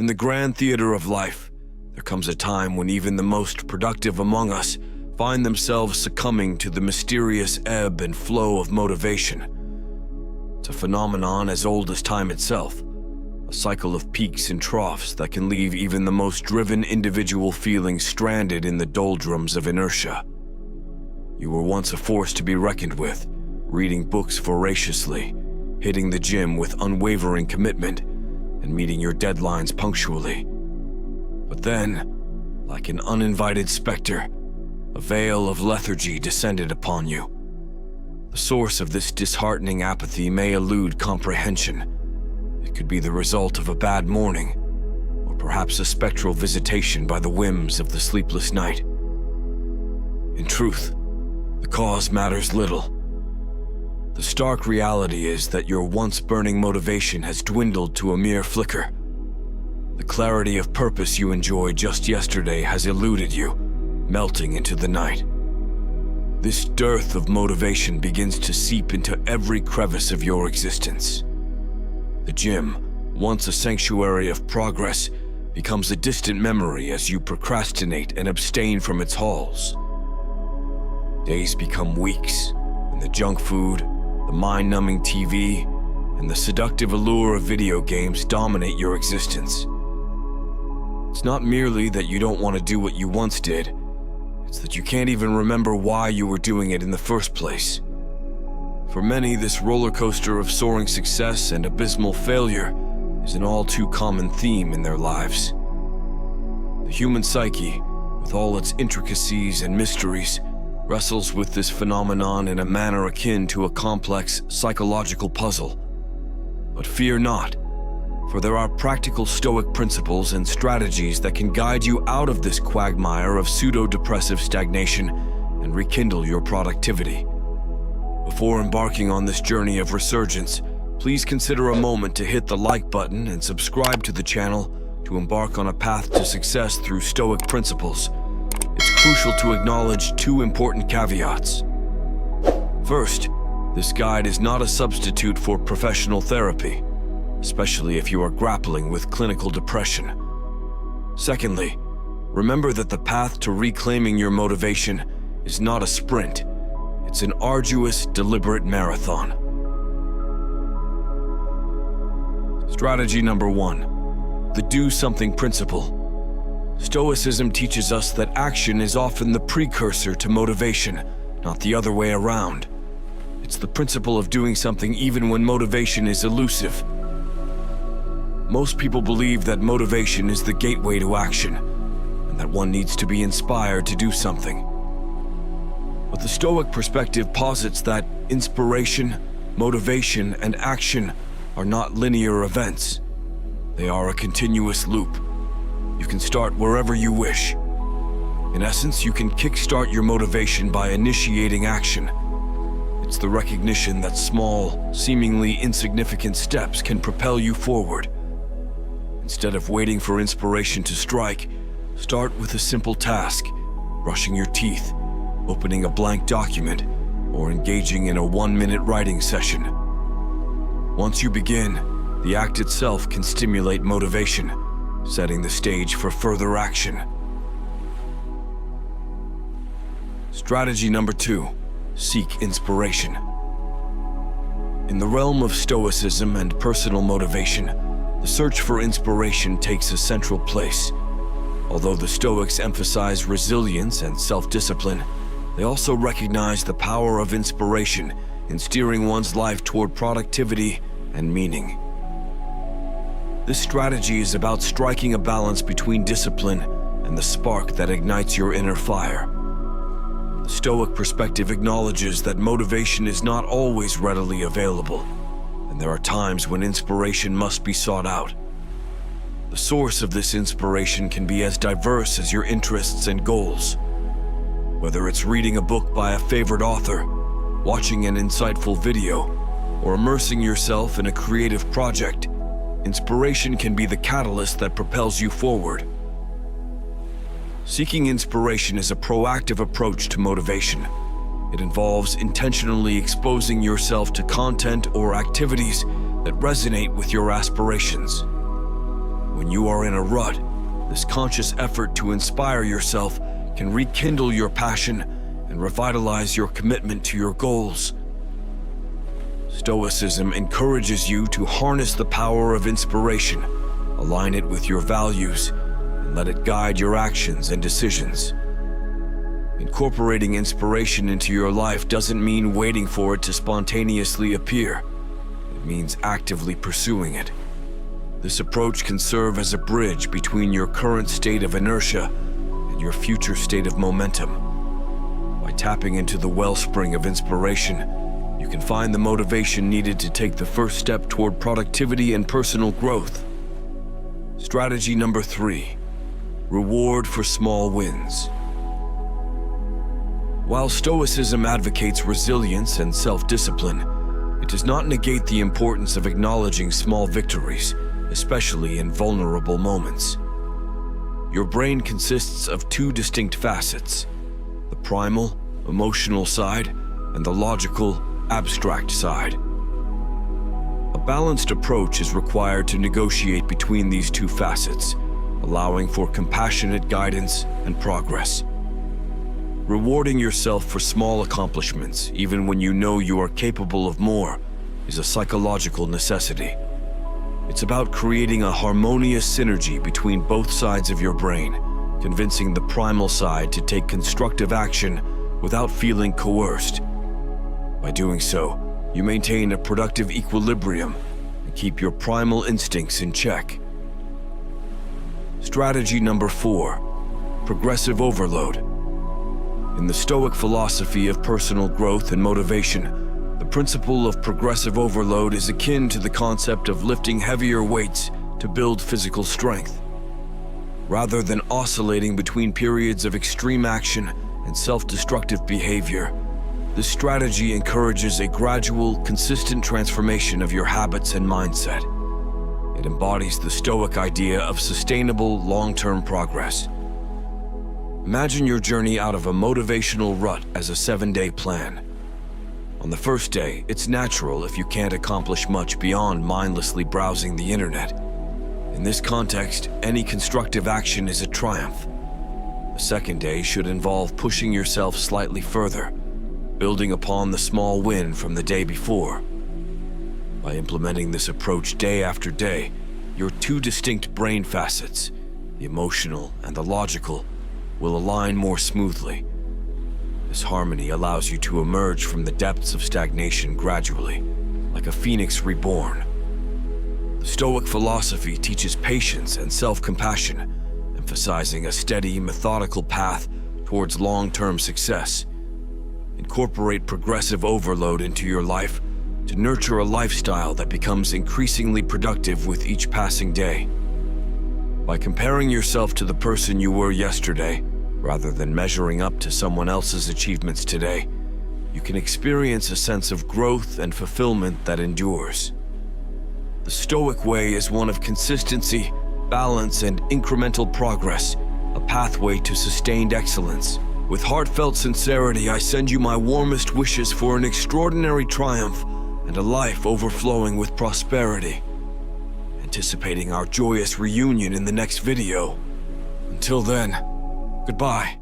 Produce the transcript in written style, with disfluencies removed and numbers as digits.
In the grand theater of life, there comes a time when even the most productive among us find themselves succumbing to the mysterious ebb and flow of motivation. It's a phenomenon as old as time itself, a cycle of peaks and troughs that can leave even the most driven individual feeling stranded in the doldrums of inertia. You were once a force to be reckoned with, reading books voraciously, hitting the gym with unwavering commitment, and meeting your deadlines punctually. But then, like an uninvited specter, a veil of lethargy descended upon you. The source of this disheartening apathy may elude comprehension. It could be the result of a bad morning, or perhaps a spectral visitation by the whims of the sleepless night. In truth, the cause matters little. The stark reality is that your once burning motivation has dwindled to a mere flicker. The clarity of purpose you enjoyed just yesterday has eluded you, melting into the night. This dearth of motivation begins to seep into every crevice of your existence. The gym, once a sanctuary of progress, becomes a distant memory as you procrastinate and abstain from its halls. Days become weeks, and the junk food, the mind-numbing TV, and the seductive allure of video games dominate your existence. It's not merely that you don't want to do what you once did, it's that you can't even remember why you were doing it in the first place. For many, this roller coaster of soaring success and abysmal failure is an all too common theme in their lives. The human psyche, with all its intricacies and mysteries, wrestles with this phenomenon in a manner akin to a complex psychological puzzle. But fear not, for there are practical Stoic principles and strategies that can guide you out of this quagmire of pseudo-depressive stagnation and rekindle your productivity. Before embarking on this journey of resurgence, please consider a moment to hit the like button and subscribe to the channel to embark on a path to success through Stoic principles. It's crucial to acknowledge two important caveats. First, this guide is not a substitute for professional therapy, especially if you are grappling with clinical depression. Secondly, remember that the path to reclaiming your motivation is not a sprint. It's an arduous, deliberate marathon. Strategy number 1, the do something principle. Stoicism teaches us that action is often the precursor to motivation, not the other way around. It's the principle of doing something even when motivation is elusive. Most people believe that motivation is the gateway to action, and that one needs to be inspired to do something. But the Stoic perspective posits that inspiration, motivation, and action are not linear events. They are a continuous loop. You can start wherever you wish. In essence, you can kickstart your motivation by initiating action. It's the recognition that small, seemingly insignificant steps can propel you forward. Instead of waiting for inspiration to strike, start with a simple task, brushing your teeth, opening a blank document, or engaging in a 1-minute writing session. Once you begin, the act itself can stimulate motivation, setting the stage for further action. Strategy number 2, seek inspiration. In the realm of Stoicism and personal motivation, the search for inspiration takes a central place. Although the Stoics emphasize resilience and self-discipline, they also recognize the power of inspiration in steering one's life toward productivity and meaning. This strategy is about striking a balance between discipline and the spark that ignites your inner fire. The Stoic perspective acknowledges that motivation is not always readily available, and there are times when inspiration must be sought out. The source of this inspiration can be as diverse as your interests and goals. Whether it's reading a book by a favorite author, watching an insightful video, or immersing yourself in a creative project, inspiration can be the catalyst that propels you forward. Seeking inspiration is a proactive approach to motivation. It involves intentionally exposing yourself to content or activities that resonate with your aspirations. When you are in a rut, this conscious effort to inspire yourself can rekindle your passion and revitalize your commitment to your goals. Stoicism encourages you to harness the power of inspiration, align it with your values, and let it guide your actions and decisions. Incorporating inspiration into your life doesn't mean waiting for it to spontaneously appear. It means actively pursuing it. This approach can serve as a bridge between your current state of inertia and your future state of momentum. By tapping into the wellspring of inspiration, you can find the motivation needed to take the first step toward productivity and personal growth. Strategy number 3, reward for small wins. While Stoicism advocates resilience and self-discipline, it does not negate the importance of acknowledging small victories, especially in vulnerable moments. Your brain consists of 2 distinct facets: the primal, emotional side, and the logical, abstract side. A balanced approach is required to negotiate between these 2 facets, allowing for compassionate guidance and progress. Rewarding yourself for small accomplishments, even when you know you are capable of more, is a psychological necessity. It's about creating a harmonious synergy between both sides of your brain, convincing the primal side to take constructive action without feeling coerced. By doing so, you maintain a productive equilibrium and keep your primal instincts in check. Strategy number 4, progressive overload. In the Stoic philosophy of personal growth and motivation, the principle of progressive overload is akin to the concept of lifting heavier weights to build physical strength. Rather than oscillating between periods of extreme action and self-destructive behavior, this strategy encourages a gradual, consistent transformation of your habits and mindset. It embodies the Stoic idea of sustainable, long-term progress. Imagine your journey out of a motivational rut as a 7-day plan. On the first day, it's natural if you can't accomplish much beyond mindlessly browsing the internet. In this context, any constructive action is a triumph. The second day should involve pushing yourself slightly further, building upon the small win from the day before. By implementing this approach day after day, your 2 distinct brain facets, the emotional and the logical, will align more smoothly. This harmony allows you to emerge from the depths of stagnation gradually, like a phoenix reborn. The Stoic philosophy teaches patience and self-compassion, emphasizing a steady, methodical path towards long-term success. Incorporate progressive overload into your life to nurture a lifestyle that becomes increasingly productive with each passing day. By comparing yourself to the person you were yesterday, rather than measuring up to someone else's achievements today, you can experience a sense of growth and fulfillment that endures. The Stoic way is one of consistency, balance, and incremental progress, a pathway to sustained excellence. With heartfelt sincerity, I send you my warmest wishes for an extraordinary triumph and a life overflowing with prosperity. Anticipating our joyous reunion in the next video. Until then, goodbye.